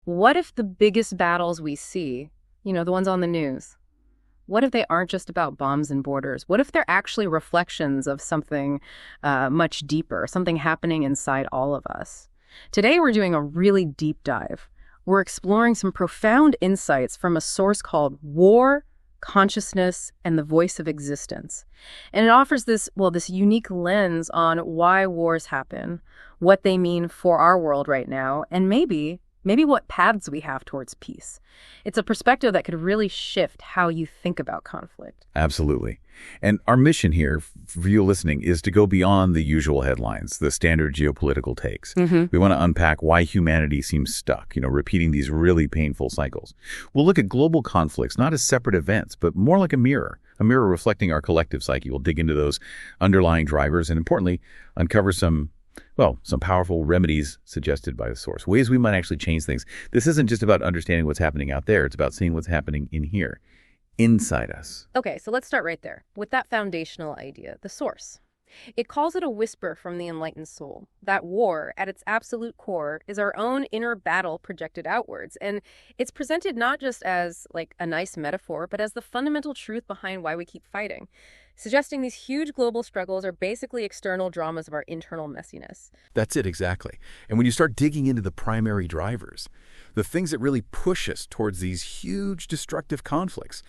What if the biggest battles we see, the ones on the news, what if they aren't just about bombs and borders? What if they're actually reflections of something much deeper, something happening inside all of us? Today, we're doing a really deep dive. We're exploring some profound insights from a source called War, Consciousness, and the Voice of Existence. And it offers this unique lens on why wars happen, what they mean for our world right now, and maybe what paths we have towards peace. It's a perspective that could really shift how you think about conflict. Absolutely. And our mission here, for you listening, is to go beyond the usual headlines, the standard geopolitical takes. We want to unpack why humanity seems stuck, repeating these really painful cycles. We'll look at global conflicts, not as separate events, but more like a mirror reflecting our collective psyche. We'll dig into those underlying drivers and, importantly, uncover some powerful remedies suggested by the source, ways we might actually change things. This isn't just about understanding what's happening out there. It's about seeing what's happening in here, inside us. Okay, so let's start right there with that foundational idea, the source. It calls it a whisper from the enlightened soul. That war, at its absolute core, is our own inner battle projected outwards. And it's presented not just as like a nice metaphor, but as the fundamental truth behind why we keep fighting, suggesting these huge global struggles are basically external dramas of our internal messiness. That's it, exactly. And when you start digging into the primary drivers, the things that really push us towards these huge destructive conflicts,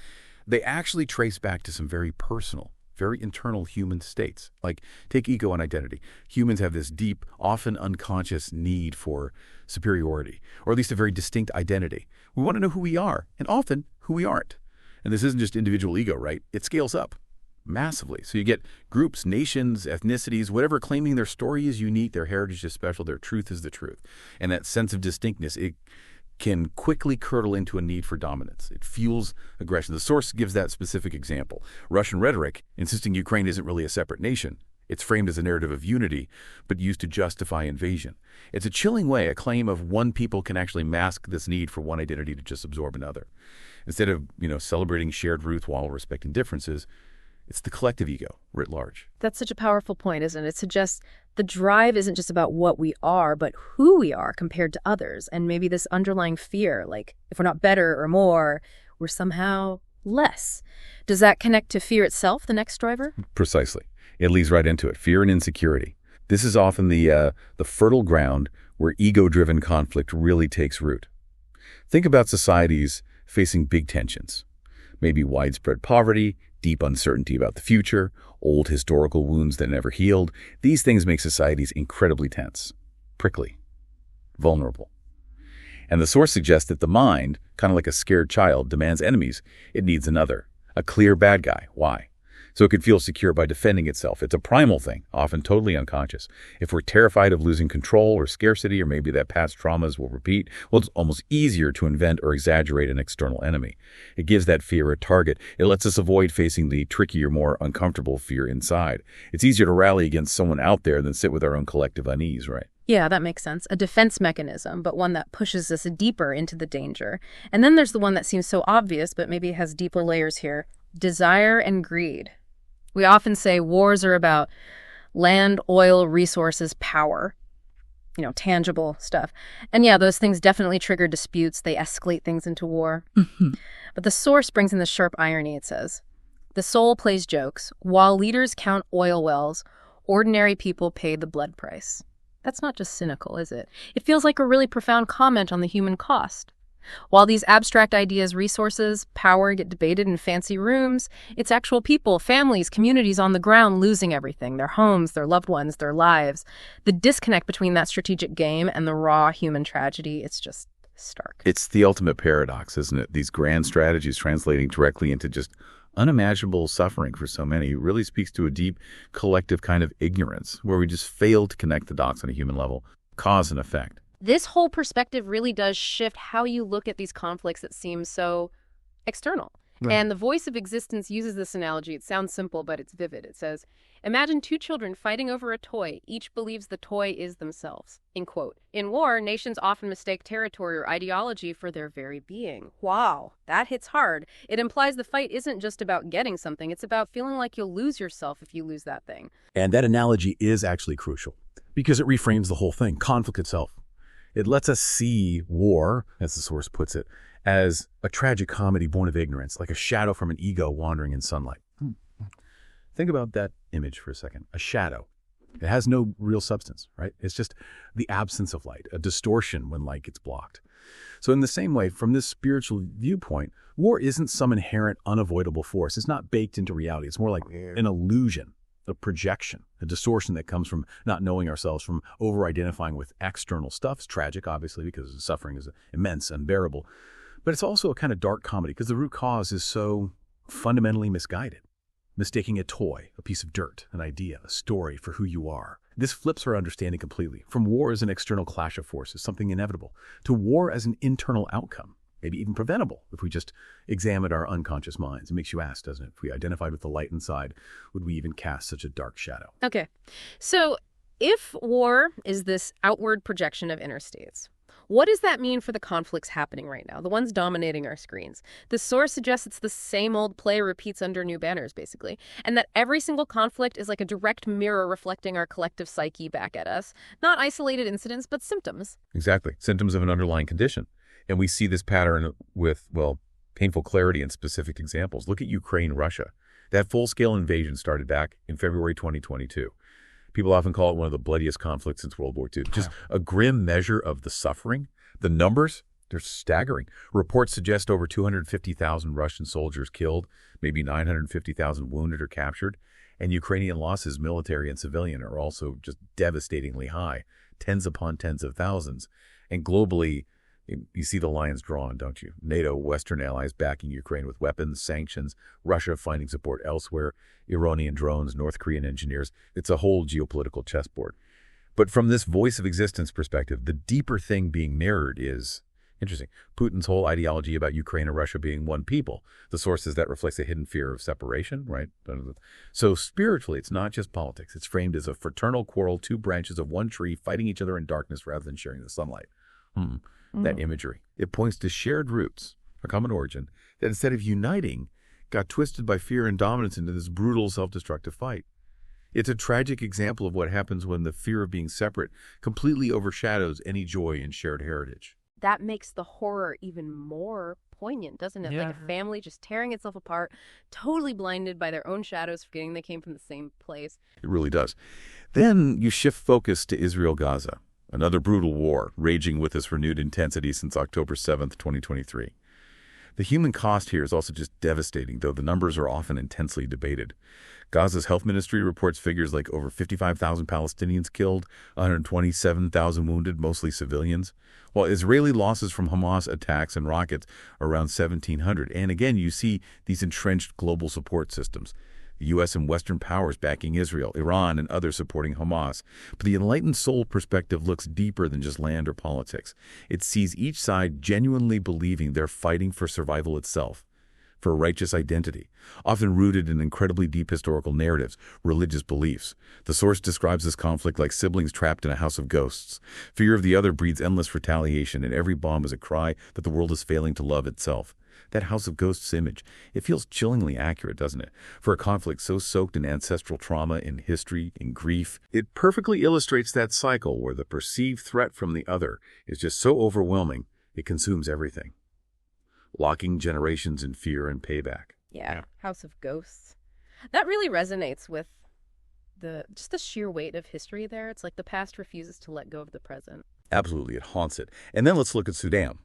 they actually trace back to some very personal, very internal human states. Like, take ego and identity. Humans have this deep, often unconscious need for superiority, or at least a very distinct identity. We want to know who we are, and often who we aren't. And this isn't just individual ego, right? It scales up massively. So you get groups, nations, ethnicities, whatever, claiming their story is unique, their heritage is special, their truth is the truth. And that sense of distinctness, it can quickly curdle into a need for dominance. It fuels aggression. The source gives that specific example. Russian rhetoric, insisting Ukraine isn't really a separate nation. It's framed as a narrative of unity, but used to justify invasion. It's a chilling way a claim of one people can actually mask this need for one identity to just absorb another. Instead of, celebrating shared roots while respecting differences, it's the collective ego, writ large. That's such a powerful point, isn't it? It suggests the drive isn't just about what we are, but who we are compared to others. And maybe this underlying fear, like if we're not better or more, we're somehow less. Does that connect to fear itself, the next driver? Precisely. It leads right into it. Fear and insecurity. This is often the fertile ground where ego-driven conflict really takes root. Think about societies facing big tensions. Maybe widespread poverty, deep uncertainty about the future, old historical wounds that never healed. These things make societies incredibly tense, prickly, vulnerable. And the source suggests that the mind, kind of like a scared child, demands enemies. It needs another, a clear bad guy. Why? So it could feel secure by defending itself. It's a primal thing, often totally unconscious. If we're terrified of losing control or scarcity, or maybe that past traumas will repeat, it's almost easier to invent or exaggerate an external enemy. It gives that fear a target. It lets us avoid facing the trickier, more uncomfortable fear inside. It's easier to rally against someone out there than sit with our own collective unease, right? Yeah, that makes sense. A defense mechanism, but one that pushes us deeper into the danger. And then there's the one that seems so obvious, but maybe has deeper layers here. Desire and greed. We often say wars are about land, oil, resources, power, tangible stuff. And yeah, those things definitely trigger disputes. They escalate things into war. But the source brings in the sharp irony, it says. The soul plays jokes. While leaders count oil wells, ordinary people pay the blood price. That's not just cynical, is it? It feels like a really profound comment on the human cost. While these abstract ideas, resources, power get debated in fancy rooms, it's actual people, families, communities on the ground losing everything, their homes, their loved ones, their lives. The disconnect between that strategic game and the raw human tragedy, it's just stark. It's the ultimate paradox, isn't it? These grand strategies translating directly into just unimaginable suffering for so many. It really speaks to a deep collective kind of ignorance where we just fail to connect the dots on a human level, cause and effect. This whole perspective really does shift how you look at these conflicts that seem so external. Right. And the Voice of Existence uses this analogy. It sounds simple, but it's vivid. It says, imagine two children fighting over a toy. Each believes the toy is themselves. In quote. In war, nations often mistake territory or ideology for their very being. Wow, that hits hard. It implies the fight isn't just about getting something. It's about feeling like you'll lose yourself if you lose that thing. And that analogy is actually crucial because it reframes the whole thing, conflict itself. It lets us see war, as the source puts it, as a tragic comedy born of ignorance, like a shadow from an ego wandering in sunlight. Think about that image for a second. A shadow. It has no real substance, right? It's just the absence of light, a distortion when light gets blocked. So in the same way, from this spiritual viewpoint, war isn't some inherent unavoidable force. It's not baked into reality. It's more like an illusion, a projection, a distortion that comes from not knowing ourselves, from over-identifying with external stuff. It's tragic, obviously, because the suffering is immense, unbearable. But it's also a kind of dark comedy because the root cause is so fundamentally misguided. Mistaking a toy, a piece of dirt, an idea, a story for who you are. This flips our understanding completely. From war as an external clash of forces, something inevitable, to war as an internal outcome, maybe even preventable if we just examined our unconscious minds. It makes you ask, doesn't it? If we identified with the light inside, would we even cast such a dark shadow? Okay. So if war is this outward projection of inner states, what does that mean for the conflicts happening right now, the ones dominating our screens? The source suggests it's the same old play repeats under new banners, basically, and that every single conflict is like a direct mirror reflecting our collective psyche back at us. Not isolated incidents, but symptoms. Exactly. Symptoms of an underlying condition. And we see this pattern with, well, painful clarity in specific examples. Look at Ukraine, Russia. That full-scale invasion started back in February 2022. People often call it one of the bloodiest conflicts since World War II. Just a grim measure of the suffering. The numbers, they're staggering. Reports suggest over 250,000 Russian soldiers killed, maybe 950,000 wounded or captured. And Ukrainian losses, military and civilian, are also just devastatingly high, tens upon tens of thousands. And globally, you see the lines drawn, don't you? NATO, Western allies backing Ukraine with weapons, sanctions, Russia finding support elsewhere, Iranian drones, North Korean engineers. It's a whole geopolitical chessboard. But from this voice of existence perspective, the deeper thing being mirrored is, interesting, Putin's whole ideology about Ukraine and Russia being one people. The source is that reflects a hidden fear of separation, right? So spiritually, it's not just politics. It's framed as a fraternal quarrel, two branches of one tree fighting each other in darkness rather than sharing the sunlight. That imagery. It points to shared roots, a common origin, that instead of uniting, got twisted by fear and dominance into this brutal, self-destructive fight. It's a tragic example of what happens when the fear of being separate completely overshadows any joy in shared heritage. That makes the horror even more poignant, doesn't it? Yeah. Like a family just tearing itself apart, totally blinded by their own shadows, forgetting they came from the same place. It really does. Then you shift focus to Israel-Gaza, another brutal war raging with this renewed intensity since October 7th, 2023. The human cost here is also just devastating, though the numbers are often intensely debated. Gaza's health ministry reports figures like over 55,000 Palestinians killed, 127,000 wounded, mostly civilians, while Israeli losses from Hamas attacks and rockets are around 1,700. And again, you see these entrenched global support systems. The U.S. and Western powers backing Israel, Iran, and others supporting Hamas. But the enlightened soul perspective looks deeper than just land or politics. It sees each side genuinely believing they're fighting for survival itself, for a righteous identity, often rooted in incredibly deep historical narratives, religious beliefs. The source describes this conflict like siblings trapped in a house of ghosts. Fear of the other breeds endless retaliation, and every bomb is a cry that the world is failing to love itself. That house of ghosts image, it feels chillingly accurate, doesn't it? For a conflict so soaked in ancestral trauma, in history, in grief, it perfectly illustrates that cycle where the perceived threat from the other is just so overwhelming, it consumes everything, locking generations in fear and payback. Yeah, House of Ghosts. That really resonates with just the sheer weight of history there. It's like the past refuses to let go of the present. Absolutely, it haunts it. And then let's look at Sudan.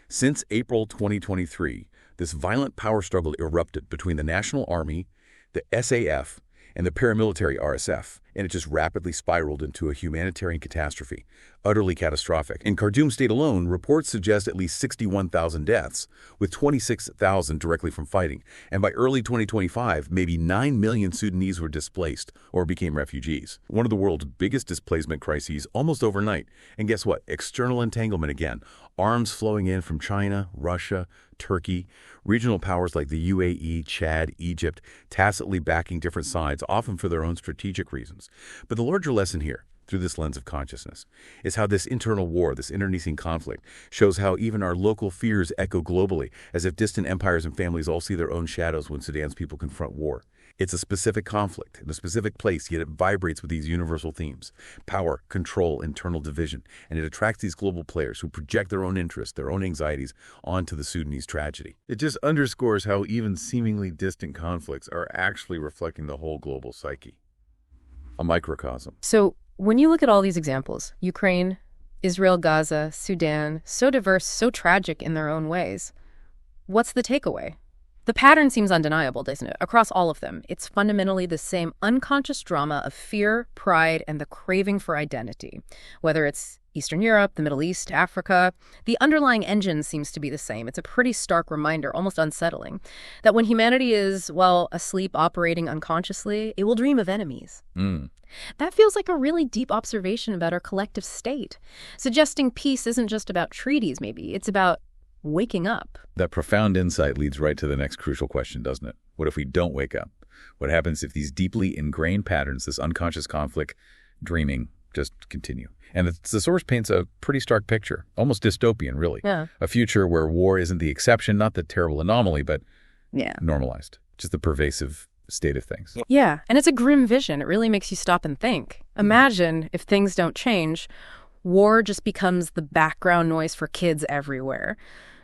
Since April 2023, this violent power struggle erupted between the National Army, the SAF, and the paramilitary RSF, and it just rapidly spiraled into a humanitarian catastrophe, utterly catastrophic. In Khartoum state alone, reports suggest at least 61,000 deaths, with 26,000 directly from fighting. And by early 2025, maybe 9 million Sudanese were displaced or became refugees. One of the world's biggest displacement crises almost overnight. And guess what? External entanglement again. Arms flowing in from China, Russia, Turkey, regional powers like the UAE, Chad, Egypt, tacitly backing different sides, often for their own strategic reasons. But the larger lesson here, through this lens of consciousness, is how this internal war, this internecine conflict, shows how even our local fears echo globally, as if distant empires and families all see their own shadows when Sudan's people confront war. It's a specific conflict in a specific place, yet it vibrates with these universal themes: power, control, internal division. And it attracts these global players who project their own interests, their own anxieties onto the Sudanese tragedy. It just underscores how even seemingly distant conflicts are actually reflecting the whole global psyche. A microcosm. So when you look at all these examples, Ukraine, Israel, Gaza, Sudan, so diverse, so tragic in their own ways, what's the takeaway? The pattern seems undeniable, doesn't it? Across all of them, it's fundamentally the same unconscious drama of fear, pride, and the craving for identity. Whether it's Eastern Europe, the Middle East, Africa, the underlying engine seems to be the same. It's a pretty stark reminder, almost unsettling, that when humanity is, well, asleep, operating unconsciously, it will dream of enemies. That feels like a really deep observation about our collective state, suggesting peace isn't just about treaties, maybe. It's about waking up. That profound insight leads right to the next crucial question, doesn't it? What if we don't wake up? What happens if these deeply ingrained patterns, this unconscious conflict, dreaming, just continue? And the source paints a pretty stark picture, almost dystopian, really. Yeah. A future where war isn't the exception, not the terrible anomaly, but normalized, just the pervasive state of things. Yeah, and it's a grim vision. It really makes you stop and think. Imagine if things don't change, war just becomes the background noise for kids everywhere.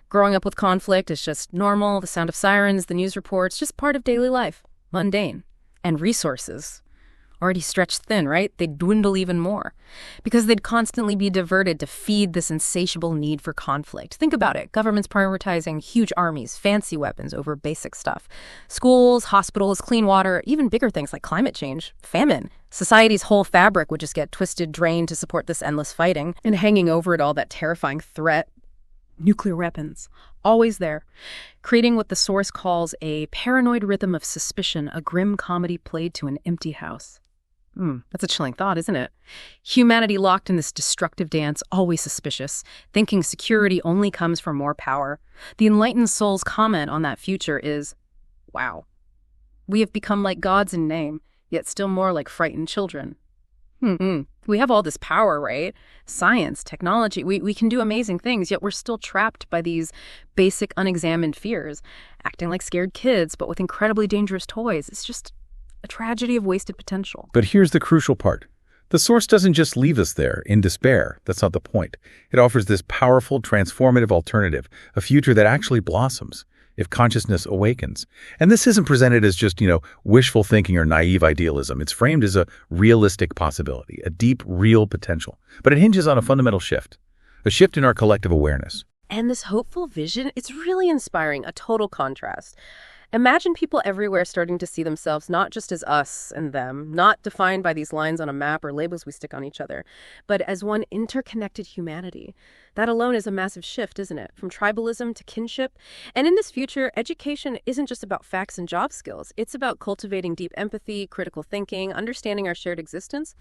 Growing up with conflict is just normal, the sound of sirens, the news reports, just part of daily life, mundane. And resources, already stretched thin, right? They'd dwindle even more because they'd constantly be diverted to feed this insatiable need for conflict. Think about it. Governments prioritizing huge armies, fancy weapons over basic stuff. Schools, hospitals, clean water, even bigger things like climate change, famine. Society's whole fabric would just get twisted, drained to support this endless fighting. And hanging over it all, that terrifying threat: nuclear weapons, always there, creating what the source calls a paranoid rhythm of suspicion, a grim comedy played to an empty house. That's a chilling thought, isn't it? Humanity locked in this destructive dance, always suspicious, thinking security only comes from more power. The enlightened soul's comment on that future is, wow, we have become like gods in name, yet still more like frightened children. We have all this power, right? Science, technology, we can do amazing things, yet we're still trapped by these basic unexamined fears, acting like scared kids, but with incredibly dangerous toys. It's just a tragedy of wasted potential. But here's the crucial part. The source doesn't just leave us there in despair. That's not the point. It offers this powerful, transformative alternative, a future that actually blossoms if consciousness awakens. And this isn't presented as just, wishful thinking or naive idealism. It's framed as a realistic possibility, a deep, real potential. But it hinges on a fundamental shift, a shift in our collective awareness. And this hopeful vision, it's really inspiring, a total contrast. Imagine people everywhere starting to see themselves not just as us and them, not defined by these lines on a map or labels we stick on each other, but as one interconnected humanity. That alone is a massive shift, isn't it? From tribalism to kinship. And in this future, education isn't just about facts and job skills. It's about cultivating deep empathy, critical thinking, understanding our shared existence.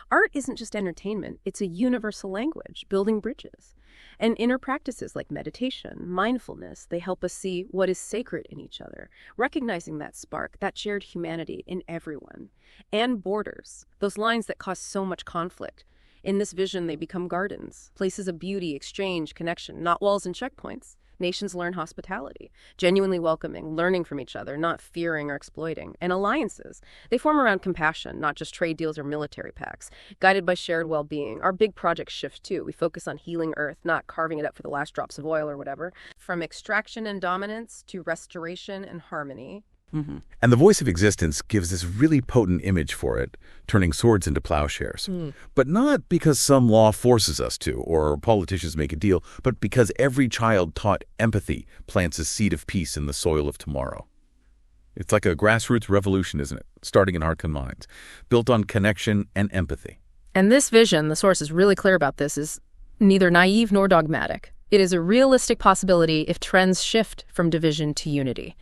Art isn't just entertainment. It's a universal language, building bridges. And inner practices like meditation, mindfulness, they help us see what is sacred in each other, recognizing that spark, that shared humanity in everyone. And borders, those lines that cause so much conflict. In this vision, they become gardens, places of beauty, exchange, connection, not walls and checkpoints. Nations learn hospitality, genuinely welcoming, learning from each other, not fearing or exploiting. And alliances, they form around compassion, not just trade deals or military pacts, guided by shared well-being. Our big projects shift too. We focus on healing Earth, not carving it up for the last drops of oil or whatever. From extraction and dominance to restoration and harmony. And the voice of existence gives this really potent image for it, turning swords into plowshares. But not because some law forces us to, or politicians make a deal, but because every child taught empathy plants a seed of peace in the soil of tomorrow. It's like a grassroots revolution, isn't it? Starting in hearts and minds, built on connection and empathy. And this vision, the source is really clear about this, is neither naive nor dogmatic. It is a realistic possibility if trends shift from division to unity.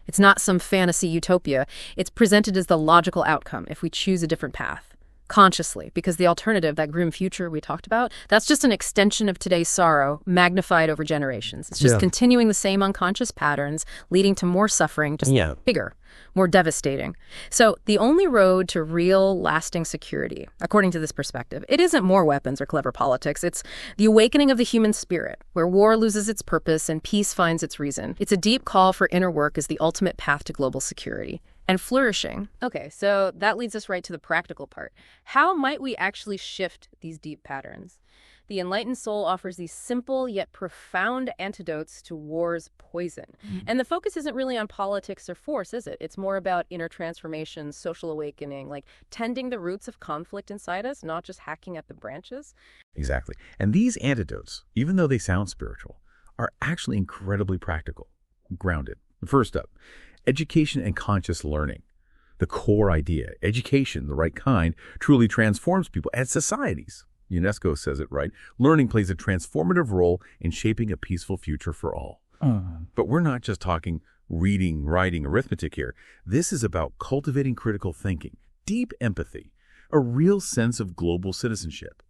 It's not some fantasy utopia. It's presented as the logical outcome if we choose a different path, consciously, because the alternative, that grim future we talked about, that's just an extension of today's sorrow, magnified over generations. It's just continuing the same unconscious patterns, leading to more suffering, just bigger, more devastating. So the only road to real, lasting security, according to this perspective, it isn't more weapons or clever politics. It's the awakening of the human spirit, where war loses its purpose and peace finds its reason. It's a deep call for inner work as the ultimate path to global security. and flourishing. Okay, so that leads us right to the practical part. How might we actually shift these deep patterns? The enlightened soul offers these simple yet profound antidotes to war's poison. And the focus isn't really on politics or force, is it? It's more about inner transformation, social awakening, like tending the roots of conflict inside us, not just hacking at the branches. Exactly. And these antidotes, even though they sound spiritual, are actually incredibly practical, grounded. First up, education and conscious learning. The core idea, education, the right kind, truly transforms people and societies. UNESCO says it right. Learning plays a transformative role in shaping a peaceful future for all. But we're not just talking reading, writing, arithmetic here. This is about cultivating critical thinking, deep empathy, a real sense of global citizenship.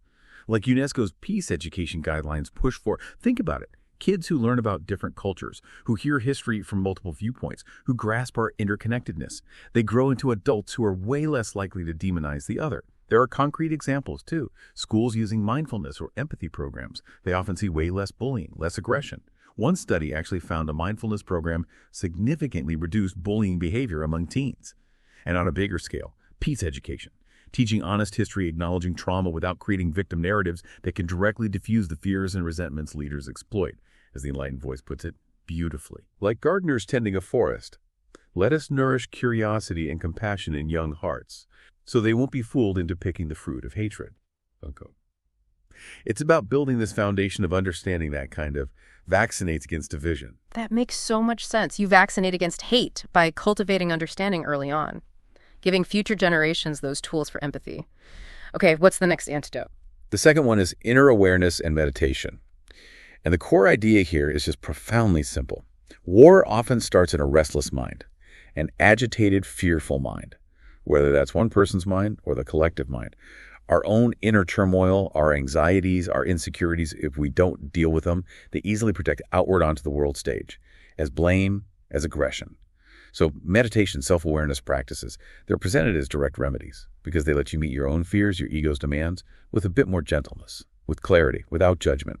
Like UNESCO's peace education guidelines push for, think about it, kids who learn about different cultures, who hear history from multiple viewpoints, who grasp our interconnectedness. They grow into adults who are way less likely to demonize the other. There are concrete examples, too. Schools using mindfulness or empathy programs. They often see way less bullying, less aggression. One study actually found a mindfulness program significantly reduced bullying behavior among teens. And on a bigger scale, peace education. Teaching honest history, acknowledging trauma without creating victim narratives that can directly diffuse the fears and resentments leaders exploit, as the Enlightened Voice puts it, beautifully. Like gardeners tending a forest, let us nourish curiosity and compassion in young hearts, so they won't be fooled into picking the fruit of hatred. Unquote. It's about building this foundation of understanding that kind of vaccinates against division. That makes so much sense. You vaccinate against hate by cultivating understanding early on, giving future generations those tools for empathy. Okay, what's the next antidote? The second one is inner awareness and meditation. And the core idea here is just profoundly simple. War often starts in a restless mind, an agitated, fearful mind, whether that's one person's mind or the collective mind. Our own inner turmoil, our anxieties, our insecurities, if we don't deal with them, they easily project outward onto the world stage as blame, as aggression. So meditation, self-awareness practices, they're presented as direct remedies because they let you meet your own fears, your ego's demands, with a bit more gentleness, with clarity, without judgment.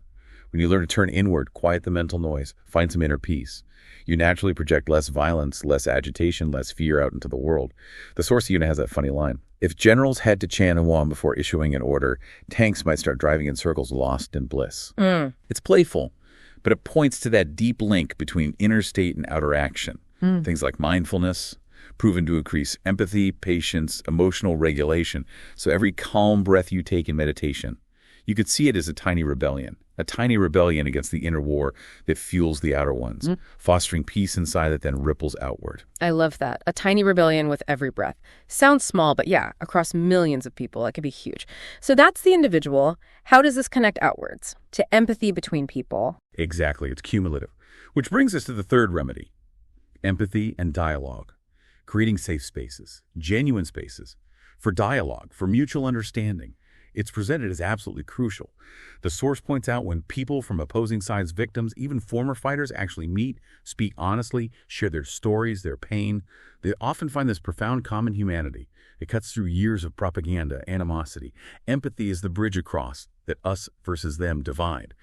When you learn to turn inward, quiet the mental noise, find some inner peace, you naturally project less violence, less agitation, less fear out into the world. The source unit has that funny line. If generals had to chant a Wam before issuing an order, tanks might start driving in circles lost in bliss. It's playful, but it points to that deep link between inner state and outer action. Things like mindfulness, proven to increase empathy, patience, emotional regulation. So every calm breath you take in meditation, you could see it as a tiny rebellion against the inner war that fuels the outer ones, fostering peace inside that then ripples outward. I love that. A tiny rebellion with every breath. Sounds small, but yeah, across millions of people, it could be huge. So that's the individual. How does this connect outwards to empathy between people? Exactly. It's cumulative. Which brings us to the third remedy, empathy and dialogue. Creating safe spaces, genuine spaces, for dialogue, for mutual understanding. It's presented as absolutely crucial. The source points out when people from opposing sides, victims, even former fighters actually meet, speak honestly, share their stories, their pain, they often find this profound common humanity. It cuts through years of propaganda, animosity. Empathy is the bridge across that us versus them divide.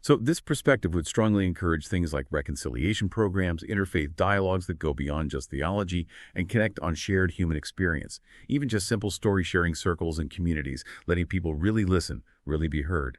So this perspective would strongly encourage things like reconciliation programs, interfaith dialogues that go beyond just theology and connect on shared human experience. Even just simple story-sharing circles and communities, letting people really listen, really be heard.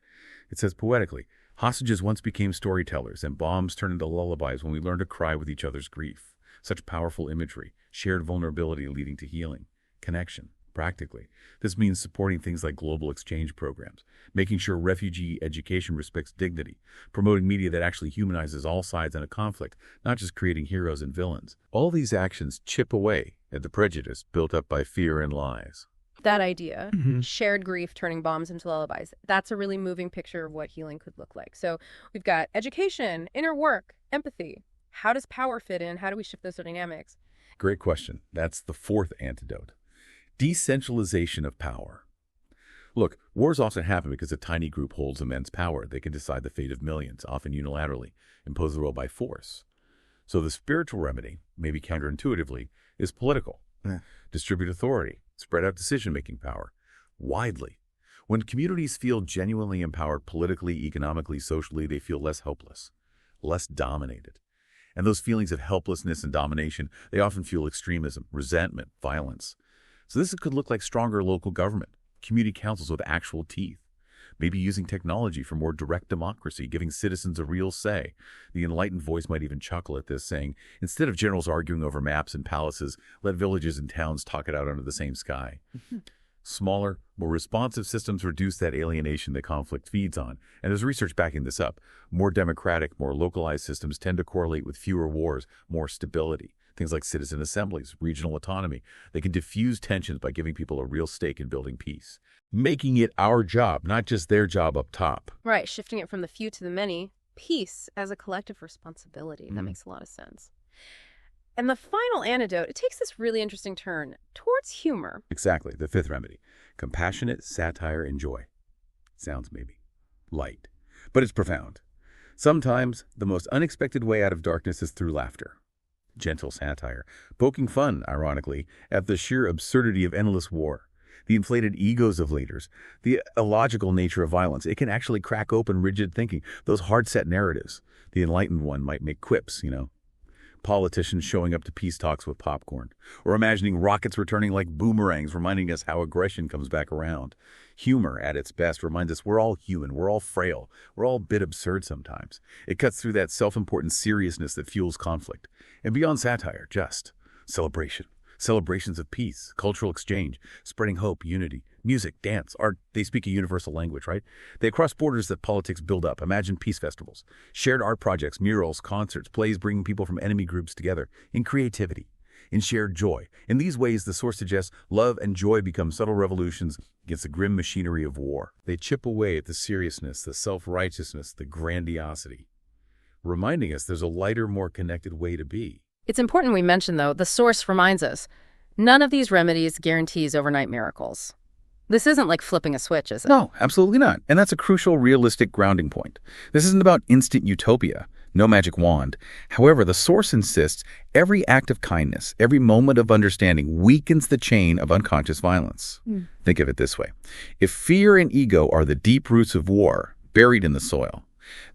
It says poetically, hostages once became storytellers and bombs turned into lullabies when we learned to cry with each other's grief. Such powerful imagery, shared vulnerability leading to healing, connection. Practically, this means supporting things like global exchange programs, making sure refugee education respects dignity, promoting media that actually humanizes all sides in a conflict, not just creating heroes and villains. All these actions chip away at the prejudice built up by fear and lies. That idea, shared grief turning bombs into lullabies, that's a really moving picture of what healing could look like. So we've got education, inner work, empathy. How does power fit in? How do we shift those dynamics? Great question. That's the fourth antidote. Decentralization of power. Look, wars often happen because a tiny group holds immense power. They can decide the fate of millions, often unilaterally, impose the rule by force. So the spiritual remedy, maybe counterintuitively, is political. Distribute authority, spread out decision-making power, widely. When communities feel genuinely empowered politically, economically, socially, they feel less hopeless, less dominated. And those feelings of helplessness and domination, they often fuel extremism, resentment, violence. So this could look like stronger local government, community councils with actual teeth, maybe using technology for more direct democracy, giving citizens a real say. The enlightened voice might even chuckle at this, saying, instead of generals arguing over maps and palaces, let villages and towns talk it out under the same sky. Smaller, more responsive systems reduce that alienation that conflict feeds on. And there's research backing this up. More democratic, more localized systems tend to correlate with fewer wars, more stability. Things like citizen assemblies, regional autonomy. They can diffuse tensions by giving people a real stake in building peace, making it our job, not just their job up top. Right, shifting it from the few to the many. Peace as a collective responsibility. That makes a lot of sense. And the final antidote, it takes this really interesting turn towards humor. Exactly, the fifth remedy. Compassionate satire and joy. Sounds maybe light, but it's profound. Sometimes the most unexpected way out of darkness is through laughter. Gentle satire, poking fun, ironically, at the sheer absurdity of endless war, the inflated egos of leaders, the illogical nature of violence. It can actually crack open rigid thinking, those hard-set narratives. The enlightened one might make quips, politicians showing up to peace talks with popcorn, or imagining rockets returning like boomerangs, reminding us how aggression comes back around. Humor, at its best, reminds us we're all human, we're all frail, we're all a bit absurd sometimes. It cuts through that self-important seriousness that fuels conflict. And beyond satire, just celebration. Celebrations of peace, cultural exchange, spreading hope, unity, music, dance, art. They speak a universal language, right? They cross borders that politics build up. Imagine peace festivals, shared art projects, murals, concerts, plays bringing people from enemy groups together in creativity, in shared joy. In these ways, the source suggests love and joy become subtle revolutions against the grim machinery of war. They chip away at the seriousness, the self-righteousness, the grandiosity, reminding us there's a lighter, more connected way to be. It's important we mention, though, the source reminds us, none of these remedies guarantees overnight miracles. This isn't like flipping a switch, is it? No, absolutely not. And that's a crucial, realistic grounding point. This isn't about instant utopia, no magic wand. However, the source insists every act of kindness, every moment of understanding weakens the chain of unconscious violence. Think of it this way. If fear and ego are the deep roots of war, buried in the soil,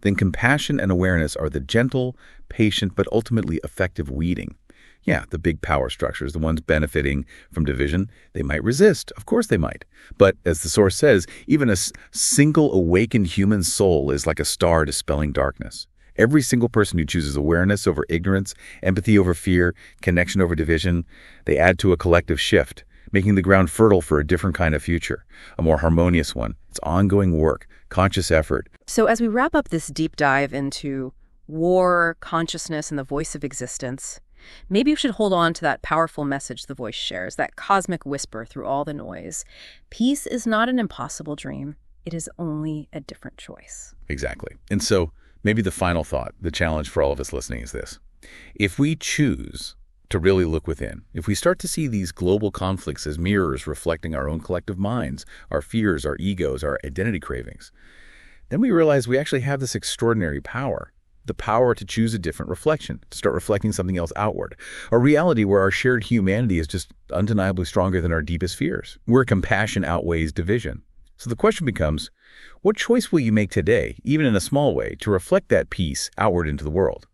then compassion and awareness are the gentle, patient, but ultimately effective weeding. Yeah, the big power structures, the ones benefiting from division, they might resist. Of course they might. But as the source says, even a single awakened human soul is like a star dispelling darkness. Every single person who chooses awareness over ignorance, empathy over fear, connection over division, they add to a collective shift, making the ground fertile for a different kind of future, a more harmonious one. It's ongoing work, conscious effort. So as we wrap up this deep dive into war, consciousness, and the voice of existence, maybe you should hold on to that powerful message the voice shares, that cosmic whisper through all the noise. Peace is not an impossible dream. It is only a different choice. Exactly. And so maybe the final thought, the challenge for all of us listening is this. If we choose to really look within, if we start to see these global conflicts as mirrors reflecting our own collective minds, our fears, our egos, our identity cravings, then we realize we actually have this extraordinary power, the power to choose a different reflection, to start reflecting something else outward, a reality where our shared humanity is just undeniably stronger than our deepest fears, where compassion outweighs division. So the question becomes, what choice will you make today, even in a small way, to reflect that peace outward into the world?